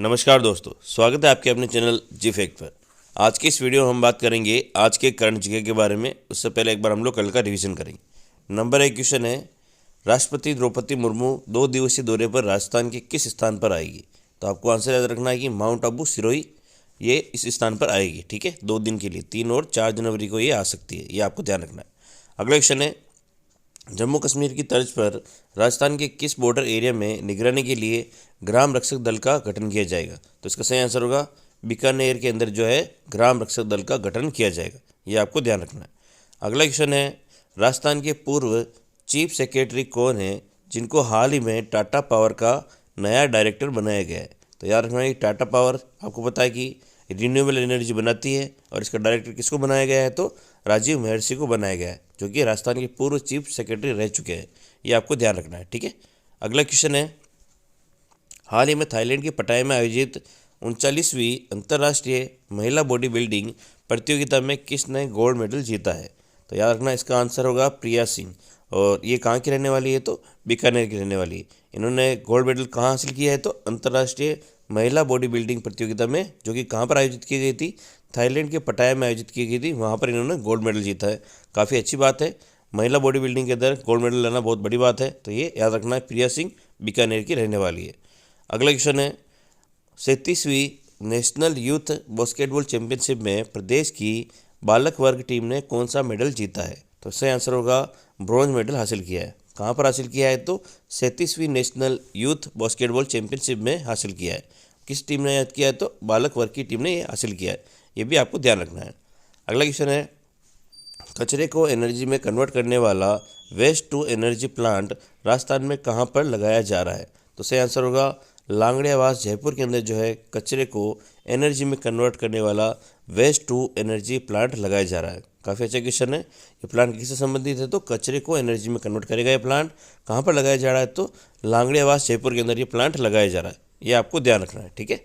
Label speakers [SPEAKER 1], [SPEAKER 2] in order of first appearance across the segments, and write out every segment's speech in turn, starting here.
[SPEAKER 1] नमस्कार दोस्तों, स्वागत है आपके अपने चैनल जी फैक्ट पर। आज की इस वीडियो में हम बात करेंगे आज के करंट जीके के बारे में। उससे पहले एक बार हम लोग कल का रिवीजन करेंगे। नंबर 1 क्वेश्चन है, राष्ट्रपति द्रौपदी मुर्मू 2 दिवसीय दौरे पर राजस्थान के किस स्थान पर आएगी? तो आपको आंसर याद रखना है कि माउंट आबू सिरोही ये इस स्थान पर आएगी। ठीक है, 2 दिन के लिए 3 और 4 जनवरी को ये आ सकती है, ये आपको ध्यान रखना है। अगला क्वेश्चन है, जम्मू कश्मीर की तर्ज पर राजस्थान के किस बॉर्डर एरिया में निगरानी के लिए ग्राम रक्षक दल का गठन किया जाएगा? तो इसका सही आंसर होगा बीकानेर के अंदर जो है ग्राम रक्षक दल का गठन किया जाएगा, ये आपको ध्यान रखना है। अगला क्वेश्चन है, राजस्थान के पूर्व चीफ सेक्रेटरी कौन है जिनको हाल ही में टाटा पावर का नया डायरेक्टर बनाया गया है? तो याद रखना है, टाटा पावर आपको पता है कि रिन्यूएबल एनर्जी बनाती है और इसका डायरेक्टर किसको बनाया गया है? तो राजीव महर्षि को बनाया गया है, जो कि राजस्थान के पूर्व चीफ सेक्रेटरी रह चुके हैं, ये आपको ध्यान रखना है। ठीक है, अगला क्वेश्चन है, हाल ही में थाईलैंड के पटाया में आयोजित 39वीं अंतर्राष्ट्रीय महिला बॉडी बिल्डिंग प्रतियोगिता में किसने गोल्ड मेडल जीता है? तो याद रखना, इसका आंसर होगा प्रिया सिंह। और ये कहाँ की रहने वाली है? तो बीकानेर की रहने वाली है। इन्होंने गोल्ड मेडल कहाँ हासिल किया है? तो अंतर्राष्ट्रीय महिला बॉडी बिल्डिंग प्रतियोगिता में, जो कि कहाँ पर आयोजित की गई थी? थाईलैंड के पटाया में आयोजित की गई थी, वहाँ पर इन्होंने गोल्ड मेडल जीता है। काफ़ी अच्छी बात है, महिला बॉडी बिल्डिंग के अंदर गोल्ड मेडल लाना बहुत बड़ी बात है। तो ये याद रखना है, प्रिया सिंह बीकानेर की रहने वाली है। अगला क्वेश्चन है, 37वीं नेशनल यूथ बास्केटबॉल चैंपियनशिप में प्रदेश की बालक वर्ग टीम ने कौन सा मेडल जीता है? तो सही आंसर होगा ब्रॉन्ज मेडल हासिल किया है। कहाँ पर हासिल किया है? तो 37वीं नेशनल यूथ बास्केटबॉल चैंपियनशिप में हासिल किया है। किस टीम ने याद किया है? तो बालक वर्ग की टीम ने ये हासिल किया है, ये भी आपको ध्यान रखना है। अगला क्वेश्चन है, कचरे को एनर्जी में कन्वर्ट करने वाला waste to energy plant Rajasthan में कहाँ पर लगाया जा रहा है? तो सही आंसर होगा लांगड़ियावास जयपुर के अंदर जो है कचरे को एनर्जी में कन्वर्ट करने वाला वेस्ट टू एनर्जी प्लांट लगाया जा रहा है। काफ़ी अच्छा क्वेश्चन है। ये प्लांट किससे संबंधित है? तो कचरे को एनर्जी में कन्वर्ट करेगा ये प्लांट। कहाँ पर लगाया जा रहा है? तो लांगड़ियावास जयपुर के अंदर ये प्लांट लगाया जा रहा है, ये आपको ध्यान रखना है। ठीक है,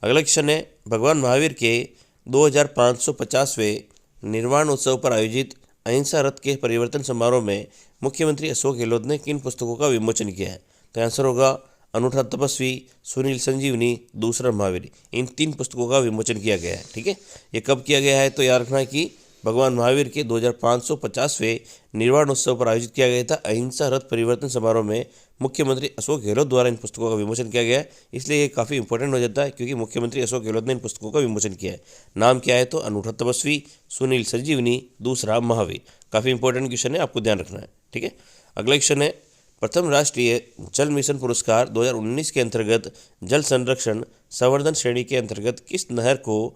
[SPEAKER 1] अगला क्वेश्चन है, भगवान महावीर के 2550वें निर्वाण उत्सव पर आयोजित अहिंसा रथ के परिवर्तन समारोह में मुख्यमंत्री अशोक गहलोत ने किन पुस्तकों का विमोचन किया है? तो आंसर होगा अनूठा तपस्वी, सुनील संजीवनी, दूसरा महावीर। इन 3 पुस्तकों का विमोचन किया गया है। ठीक है, ये कब किया गया है? तो याद रखना है कि भगवान महावीर के 2550वें निर्वाण उत्सव पर आयोजित किया गया था अहिंसा रथ परिवर्तन समारोह में मुख्यमंत्री अशोक गहलोत द्वारा इन पुस्तकों का विमोचन किया गया है। इसलिए ये काफ़ी इंपॉर्टेंट हो जाता है, क्योंकि मुख्यमंत्री अशोक गहलोत ने इन पुस्तकों का विमोचन किया है। नाम क्या है? तो अनूठा तपस्वी, सुनील संजीवनी, दूसरा महावीर। काफ़ी इंपॉर्टेंट क्वेश्चन है, आपको ध्यान रखना है। ठीक है, अगला क्वेश्चन है, प्रथम राष्ट्रीय जल मिशन पुरस्कार 2019 के अंतर्गत जल संरक्षण संवर्धन श्रेणी के अंतर्गत किस नहर को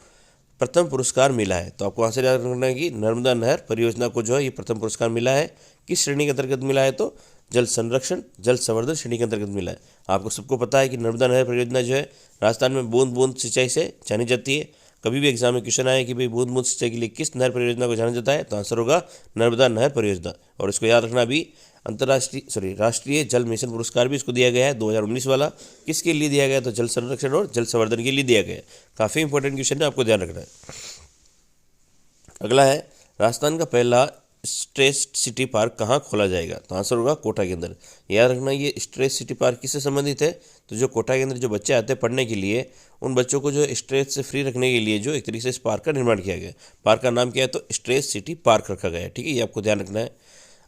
[SPEAKER 1] प्रथम पुरस्कार मिला है? तो आपको आंसर याद रखना है कि नर्मदा नहर परियोजना को जो है ये प्रथम पुरस्कार मिला है। किस श्रेणी के अंतर्गत मिला है? तो जल संरक्षण जल संवर्धन श्रेणी के अंतर्गत मिला है। आपको सबको पता है कि नर्मदा नहर परियोजना जो है राजस्थान में बूंद बूंद सिंचाई से जानी जाती है। कभी भी एग्जाम में क्वेश्चन आए कि भाई बूंद बूंद सिंचाई के लिए किस नहर परियोजना को जाना जाता है? तो आंसर होगा नर्मदा नहर परियोजना। और इसको याद रखना, भी राष्ट्रीय जल मिशन पुरस्कार भी इसको दिया गया है 2019 वाला। किसके लिए दिया गया? तो जल संरक्षण और जल संवर्धन के लिए दिया गया है। काफ़ी इंपॉर्टेंट क्वेश्चन है, आपको ध्यान रखना है। अगला है, राजस्थान का पहला स्ट्रेस सिटी पार्क कहाँ खोला जाएगा? तो आंसर होगा कोटा के अंदर। याद रखना, ये स्ट्रेस सिटी पार्क किससे संबंधित है? तो जो कोटा के अंदर जो बच्चे आते हैं पढ़ने के लिए, उन बच्चों को जो स्ट्रेस से फ्री रखने के लिए जो एक तरीके से इस पार्क का निर्माण किया गया है। पार्क का नाम क्या है? तो स्ट्रेस सिटी पार्क रखा गया है। ठीक है, ये आपको ध्यान रखना है।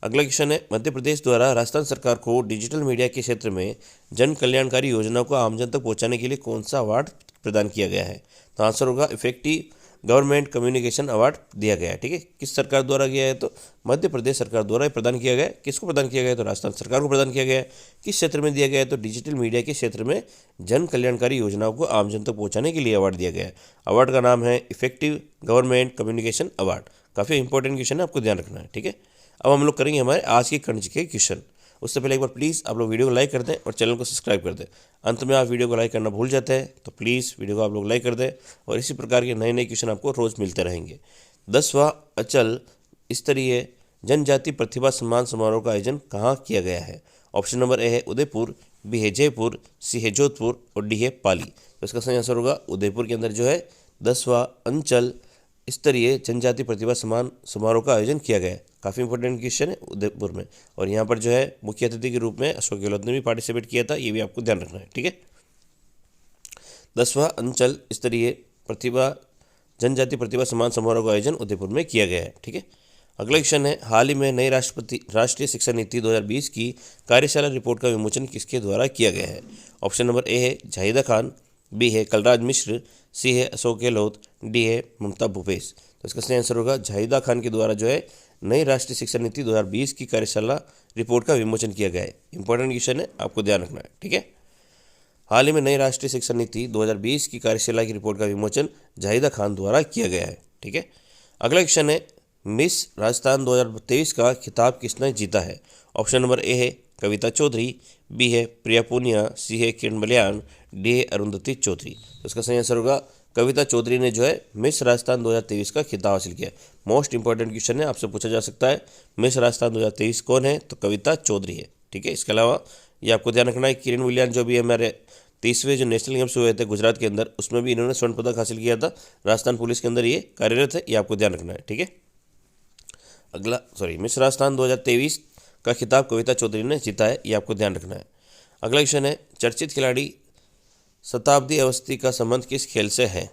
[SPEAKER 1] अगला क्वेश्चन है, मध्य प्रदेश द्वारा राजस्थान सरकार को डिजिटल मीडिया के क्षेत्र में जन कल्याणकारी योजनाओं को आमजन तक पहुंचाने के लिए कौन सा अवार्ड प्रदान किया गया है? तो आंसर होगा इफेक्टिव गवर्नमेंट कम्युनिकेशन अवार्ड दिया गया है। ठीक है, किस सरकार द्वारा किया है? तो मध्य प्रदेश सरकार द्वारा प्रदान किया गया है। किसको प्रदान किया गया है? तो राजस्थान सरकार को प्रदान किया गया है। किस क्षेत्र में दिया गया है? तो डिजिटल मीडिया के क्षेत्र में जन कल्याणकारी योजनाओं को आमजन तक पहुंचाने के लिए अवार्ड दिया गया है। अवार्ड का नाम है इफेक्टिव गवर्नमेंट कम्युनिकेशन अवार्ड। काफ़ी इंपॉर्टेंट क्वेश्चन है, आपको ध्यान रखना है। ठीक है, अब हम लोग करेंगे हमारे आज के करंट जीके क्वेश्चन। उससे पहले एक बार प्लीज़ आप लोग वीडियो को लाइक कर दें और चैनल को सब्सक्राइब कर दें। अंत में आप वीडियो को लाइक करना भूल जाते हैं, तो प्लीज़ वीडियो को आप लोग लाइक कर दें, और इसी प्रकार के नए नए क्वेश्चन आपको रोज़ मिलते रहेंगे। 10वां अचल स्तरीय जनजाति प्रतिभा सम्मान समारोह का आयोजन कहाँ किया गया है? ऑप्शन नंबर ए है उदयपुर, बी है जयपुर, सी है जोधपुर और डी है पाली। तो इसका सही आंसर होगा उदयपुर के अंदर जो है 10वां अंचल स्तरीय जनजाति प्रतिभा सम्मान समारोह का आयोजन किया गया है। काफ़ी इंपॉर्टेंट क्वेश्चन है उदयपुर में, और यहाँ पर जो है मुख्य अतिथि के रूप में अशोक गहलोत ने भी पार्टिसिपेट किया था, ये भी आपको ध्यान रखना है। ठीक है, 10वां अंचल स्तरीय प्रतिभा जनजाति प्रतिभा सम्मान समारोह का आयोजन उदयपुर में किया गया है। ठीक है, अगला क्वेश्चन है, हाल ही में नई राष्ट्रीय शिक्षा नीति 2020 की कार्यशाला रिपोर्ट का विमोचन किसके द्वारा किया गया है? ऑप्शन नंबर ए है जाहिदा खान, बी है कलराज मिश्र, सी है अशोक गहलोत, डी है ममता भूपेश। तो इसका सही आंसर होगा जाहिदा खान के द्वारा जो है नई राष्ट्रीय शिक्षा नीति 2020 की कार्यशाला रिपोर्ट का विमोचन किया गया है। इंपॉर्टेंट क्वेश्चन है, आपको ध्यान रखना है। ठीक है, हाल ही में नई राष्ट्रीय शिक्षा नीति 2020 की कार्यशाला की रिपोर्ट का विमोचन जाहिदा खान द्वारा किया गया है। ठीक है, अगला क्वेश्चन है, मिस राजस्थान 2023 का खिताब किसने जीता है? ऑप्शन नंबर ए है कविता चौधरी, बी है प्रिया पूनिया, सी है किरण बलियान, डी है अरुंधति चौधरी। तो इसका सही आंसर होगा कविता चौधरी ने जो है मिस राजस्थान 2023 का खिताब हासिल किया। मोस्ट इंपॉर्टेंट क्वेश्चन है, आपसे पूछा जा सकता है मिस राजस्थान 2023 कौन है? तो कविता चौधरी है। ठीक है, इसके अलावा ये आपको ध्यान रखना है किरण बलियान जो भी हमारे 30वें जो नेशनल गेम्स हुए थे गुजरात के अंदर, उसमें भी इन्होंने स्वर्ण पदक हासिल किया था। राजस्थान पुलिस के अंदर ये कार्यरत है, ये आपको ध्यान रखना है। ठीक है, मिस राजस्थान 2023 का खिताब कविता चौधरी ने जीता है, ये आपको ध्यान रखना है। अगला क्वेश्चन है, चर्चित खिलाड़ी शताब्दी अवस्थी का संबंध किस खेल से है?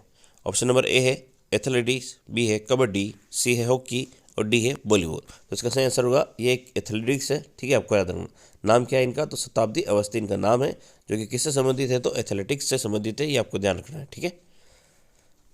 [SPEAKER 1] ऑप्शन नंबर ए है एथलेटिक्स, बी है कबड्डी, सी है हॉकी और डी है वॉलीबॉल। तो इसका सही आंसर होगा ये एक एथलेटिक्स है। ठीक है, आपको याद रखना। नाम क्या है इनका? तो शताब्दी अवस्थी इनका नाम है, जो कि किससे संबंधित है? तो एथलेटिक्स से संबंधित है, ये आपको ध्यान रखना है। ठीक है,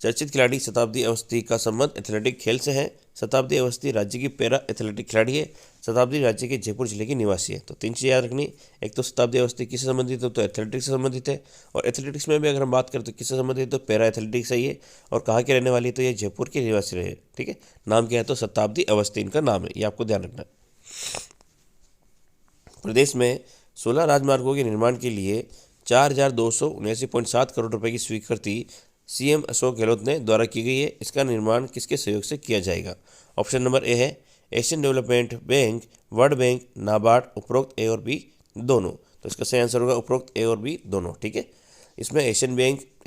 [SPEAKER 1] चर्चित खिलाड़ी शताब्दी अवस्थी का संबंध एथलेटिक खेल से है। शताब्दी अवस्थी राज्य की पैरा एथलेटिक खिलाड़ी है। शताब्दी राज्य के जयपुर जिले की निवासी है। तो 3 चीज़ याद रखनी, एक तो शताब्दी अवस्थी किससे संबंधित है? तो एथलेटिक्स से संबंधित है। और एथलेटिक्स में भी अगर हम बात करें तो किससे संबंधित है? तो पैरा एथलेटिक्स है ये। और कहाँ के रहने वाली है? तो ये जयपुर के निवासी रहे। ठीक है, नाम क्या है? तो शताब्दी अवस्थी इनका नाम है, ये आपको ध्यान रखना है। प्रदेश में 16 राजमार्गों के निर्माण के लिए 4,279.7 करोड़ रुपए की स्वीकृति सीएम अशोक गहलोत ने द्वारा की गई है। इसका निर्माण किसके सहयोग से किया जाएगा? ऑप्शन नंबर ए है Asian development bank, world bank, NABARD, उपरोक्त ए और बी दोनों। तो इसका सही आंसर होगा उपरोक्त ए और बी दोनों। ठीक है, इसमें एशियन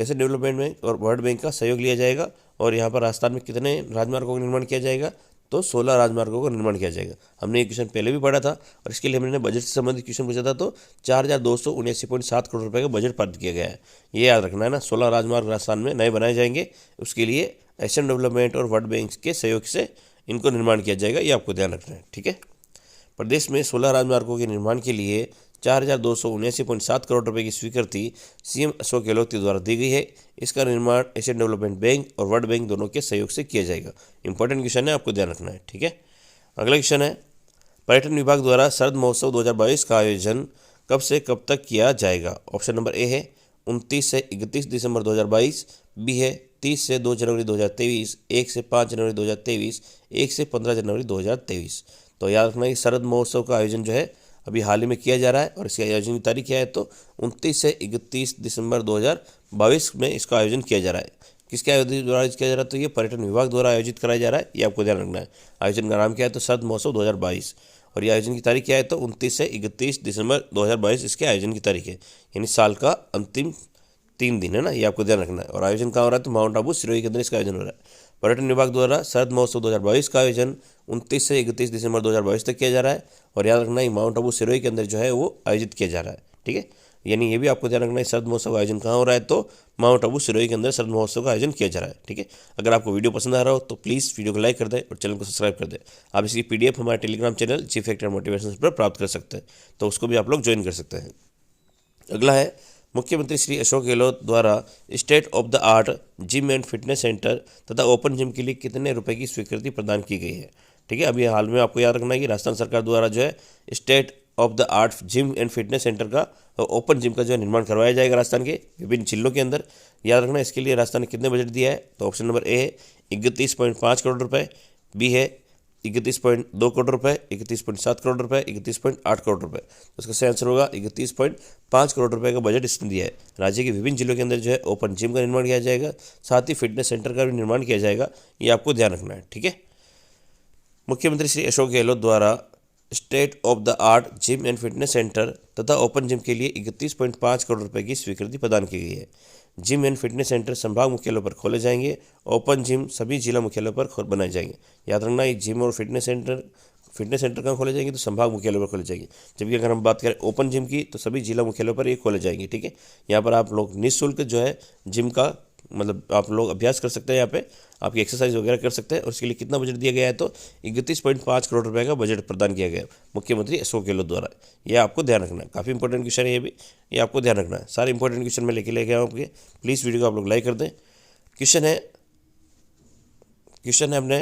[SPEAKER 1] डेवलपमेंट बैंक और वर्ल्ड बैंक का सहयोग लिया जाएगा। और यहाँ पर राजस्थान में कितने राजमार्गों का निर्माण किया जाएगा? तो 16 राजमार्गों का निर्माण किया जाएगा। हमने ये क्वेश्चन पहले भी पढ़ा था और इसके लिए हमने बजट से संबंधित क्वेश्चन पूछा था। तो 4,279.7 करोड़ रुपए का बजट प्राप्त किया गया है, ये याद रखना है ना। 16 राजमार्ग राजस्थान में नए बनाए जाएंगे, उसके लिए एशियन डेवलपमेंट और वर्ल्ड बैंक के सहयोग से इनको निर्माण किया जाएगा, ये आपको ध्यान रखना है। ठीक है, प्रदेश में 16 राजमार्गों के निर्माण के लिए 4,279.7 करोड़ रुपए की स्वीकृति सीएम अशोक गहलोत के द्वारा दी गई है। इसका निर्माण एशियन डेवलपमेंट बैंक और वर्ल्ड बैंक दोनों के सहयोग से किया जाएगा। इंपॉर्टेंट क्वेश्चन है, आपको ध्यान रखना है। ठीक है, अगला क्वेश्चन है, पर्यटन विभाग द्वारा शरद महोत्सव 2022 का आयोजन कब से कब तक किया जाएगा? ऑप्शन नंबर ए है 29 से 31 दिसंबर 2022, बी है 30 से 2 जनवरी 2023, 1 से 5 जनवरी 2023, 1 से 15 जनवरी 2023। तो याद रखना कि शरद महोत्सव का आयोजन जो है अभी हाल ही में किया जा रहा है और इसकी आयोजन की तारीख क्या है? तो 29 से 31 दिसंबर 2022 में इसका आयोजन किया जा रहा है। किसके आयोजन द्वारा किया जा रहा है? तो ये पर्यटन विभाग द्वारा आयोजित कराया जा रहा है, ये आपको ध्यान रखना है। आयोजन का नाम क्या है? तो शरद महोत्सव 2022। और ये आयोजन की तारीख क्या है? तो 29 से 31 दिसंबर 2022 इसके आयोजन की तारीख है, यानी साल का अंतिम 3 दिन है ना, ये आपको ध्यान रखना है। और आयोजन कहाँ हो रहा है? तो माउंट आबू सिरोही के अंदर इसका आयोजन हो रहा है। पर्यटन विभाग द्वारा शरद महोत्सव 2022 का आयोजन 29 से 31 दिसंबर 2022 तक किया जा रहा है। और याद रखना है माउंट आबू सिरोही के अंदर जो है वो आयोजित किया जा रहा है। ठीक है, यानी ये भी आपको ध्यान रखना है शरद महोत्सव का आयोजन कहाँ हो रहा है? तो माउंट आबू सिरोही के अंदर शरद महोत्सव का आयोजन किया जा रहा है। ठीक है, अगर आपको वीडियो पसंद आ रहा हो तो प्लीज़ वीडियो को लाइक कर दें और चैनल को सब्सक्राइब कर दें। आप इसकी PDF हमारे टेलीग्राम चैनल जी फैक्टर मोटिवेशन पर प्राप्त कर सकते हैं, तो उसको भी आप लोग ज्वाइन कर सकते हैं। अगला है, मुख्यमंत्री श्री अशोक गहलोत द्वारा state of the art gym and fitness centre तथा ओपन जिम के लिए कितने रुपए की स्वीकृति प्रदान की गई है? ठीक है, अभी हाल में आपको याद रखना है कि राजस्थान सरकार द्वारा जो है state of the art gym and fitness centre का ओपन जिम का जो है निर्माण करवाया जाएगा राजस्थान के विभिन्न जिलों के अंदर। याद रखना इसके लिए राजस्थान ने कितने बजट दिया है? तो ऑप्शन नंबर ए है 31.5 करोड़ रुपये, बी है 31.2 करोड़ रुपए, 31.7 करोड़ रुपए, 31.8 करोड़ रुपए। तो इसका सही आंसर होगा 31.5 करोड़ रुपए का बजट इसने दिया है। राज्य के विभिन्न जिलों के अंदर जो है ओपन जिम का निर्माण किया जाएगा, साथ ही फिटनेस सेंटर का भी निर्माण किया जाएगा, ये आपको ध्यान रखना है। ठीक है, मुख्यमंत्री श्री अशोक गहलोत द्वारा state of the art gym and fitness centre तथा ओपन जिम के लिए 31.5 करोड़ रुपए की स्वीकृति प्रदान की गई है। जिम एंड फिटनेस सेंटर संभाग मुख्यालयों पर खोले जाएंगे, ओपन जिम सभी जिला मुख्यालयों पर बनाए जाएंगे। याद रखना ये जिम और फिटनेस सेंटर फिटनेस सेंटर कहाँ खोले जाएंगे, तो संभाग मुख्यालयों पर खोले जाएंगे। जबकि अगर हम बात करें ओपन जिम की, तो सभी जिला मुख्यालयों पर ये खोले जाएंगे। ठीक है, यहाँ पर आप लोग निःशुल्क जो है जिम का मतलब आप लोग अभ्यास कर सकते हैं, यहाँ पे आपकी एक्सरसाइज वगैरह कर सकते हैं। और इसके लिए कितना बजट दिया गया है, तो 31.5 करोड़ रुपए का बजट प्रदान किया गया है मुख्यमंत्री अशोक गहलोत द्वारा। यह आपको ध्यान रखना है, काफ़ी इंपॉर्टेंट क्वेश्चन है ये भी, ये आपको ध्यान रखना है। सारे इंपॉर्टेंट क्वेश्चन मैं लेके ले गया हूँ आपके, प्लीज़ वीडियो को आप लोग लाइक कर दें। क्वेश्चन है अपने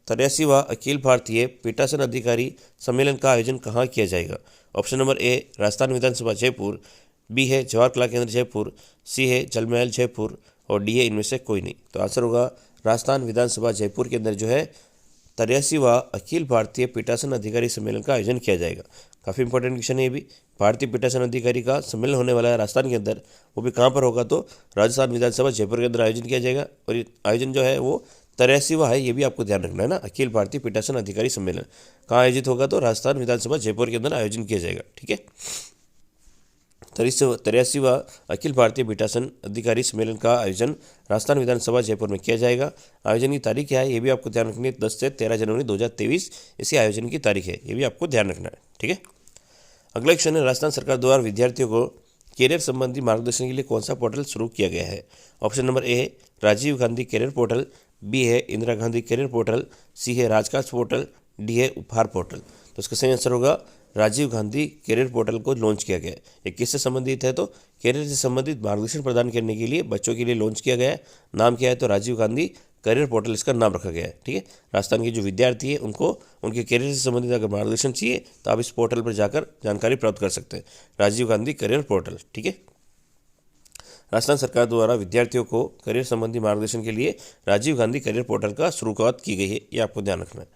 [SPEAKER 1] 83वां अखिल भारतीय पीठासन अधिकारी सम्मेलन का आयोजन कहाँ किया जाएगा। Option number A Rajasthan Vidhan Sabha Jaipur, B है जवाहर कला केंद्र जयपुर, सी है जल महल जयपुर और डी है इनमें से कोई नहीं। तो आंसर होगा राजस्थान विधानसभा जयपुर के अंदर जो है 83वां अखिल भारतीय पीठासन अधिकारी सम्मेलन का आयोजन किया जाएगा। काफ़ी इंपॉर्टेंट क्वेश्चन है ये भी। भारतीय पीठासन अधिकारी का सम्मेलन होने वाला है राजस्थान के अंदर, वो भी कहाँ पर होगा, तो राजस्थान विधानसभा जयपुर के अंदर आयोजन किया जाएगा। और ये आयोजन जो है वो 83वां है, ये भी आपको ध्यान रखना है ना। अखिल भारतीय पीठासन अधिकारी सम्मेलन कहाँ आयोजित होगा, तो राजस्थान विधानसभा जयपुर के अंदर आयोजन किया जाएगा। ठीक है, 83वां अखिल भारतीय पीठासन अधिकारी सम्मेलन का आयोजन राजस्थान विधानसभा जयपुर में किया जाएगा। आयोजन की तारीख क्या है, ये भी आपको ध्यान रखनी है। 10 से 13 जनवरी 2023 इसी आयोजन की तारीख है, ये भी आपको ध्यान रखना है। ठीक है, अगला क्वेश्चन है राजस्थान सरकार द्वारा विद्यार्थियों को कैरियर संबंधी मार्गदर्शन के लिए कौन सा पोर्टल शुरू किया गया है। ऑप्शन नंबर ए है Rajiv Gandhi career portal, B है Indira Gandhi career portal, C है राजकाज पोर्टल, डी है उपहार पोर्टल। तो इसका सही आंसर होगा राजीव गांधी कैरियर पोर्टल को लॉन्च किया गया है। ये किससे संबंधित है, तो कैरियर से संबंधित मार्गदर्शन प्रदान करने के लिए बच्चों के लिए लॉन्च किया गया है। नाम क्या है, तो राजीव गांधी करियर पोर्टल इसका नाम रखा गया है। ठीक है, राजस्थान के जो विद्यार्थी है उनको उनके करियर से संबंधित अगर मार्गदर्शन चाहिए तो आप इस पोर्टल पर जाकर जानकारी प्राप्त कर सकते हैं, राजीव गांधी करियर पोर्टल। ठीक है, राजस्थान सरकार द्वारा विद्यार्थियों को करियर संबंधी मार्गदर्शन के लिए राजीव गांधी करियर पोर्टल का शुरुआत की गई है, ये आपको ध्यान रखना है।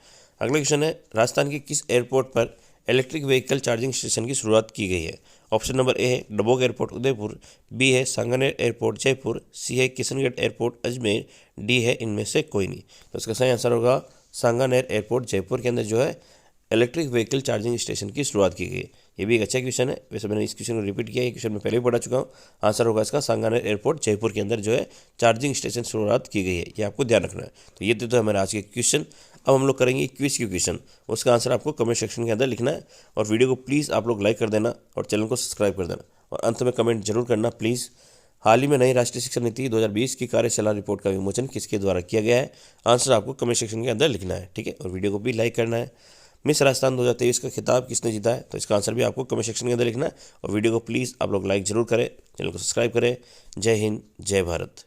[SPEAKER 1] अगला क्वेश्चन है राजस्थान के किस एयरपोर्ट पर इलेक्ट्रिक व्हीकल चार्जिंग स्टेशन की शुरुआत की गई है। ऑप्शन नंबर ए है डबोक एयरपोर्ट उदयपुर, बी है सांगानेर एयरपोर्ट जयपुर, सी है किशनगढ़ एयरपोर्ट अजमेर, डी है इनमें से कोई नहीं। तो इसका सही आंसर होगा सांगानेर एयरपोर्ट जयपुर के अंदर जो है इलेक्ट्रिक व्हीकल चार्जिंग स्टेशन की शुरुआत की गई है। ये भी एक अच्छा क्वेश्चन है, वैसे मैंने इस क्वेश्चन को रिपीट किया, ये क्वेश्चन मैं पहले भी पढ़ा चुका हूँ। आंसर होगा इसका सांगानेर एयरपोर्ट जयपुर के अंदर जो है चार्जिंग स्टेशन शुरुआत की गई है, ये आपको ध्यान रखना है। तो ये तो हमारे आज के क्वेश्चन। अब हम लोग करेंगे क्विज के क्वेश्चन, उसका आंसर आपको कमेंट सेक्शन के अंदर लिखना है। और वीडियो को प्लीज़ आप लोग लाइक कर देना और चैनल को सब्सक्राइब कर देना और अंत में कमेंट जरूर करना प्लीज़। हाल ही में नई राष्ट्रीय शिक्षा नीति 2020 की कार्यशाला रिपोर्ट का विमोचन किसके द्वारा किया गया है, आंसर आपको कमेंट सेक्शन के अंदर लिखना है। ठीक है, और वीडियो को भी लाइक करना है। मिस राजस्थान 2023 का खिताब किसने जीता है, तो इसका आंसर भी आपको कमेंट सेक्शन के अंदर लिखना है। और वीडियो को प्लीज़ आप लोग लाइक जरूर करें, चैनल को सब्सक्राइब करें। जय हिंद, जय भारत।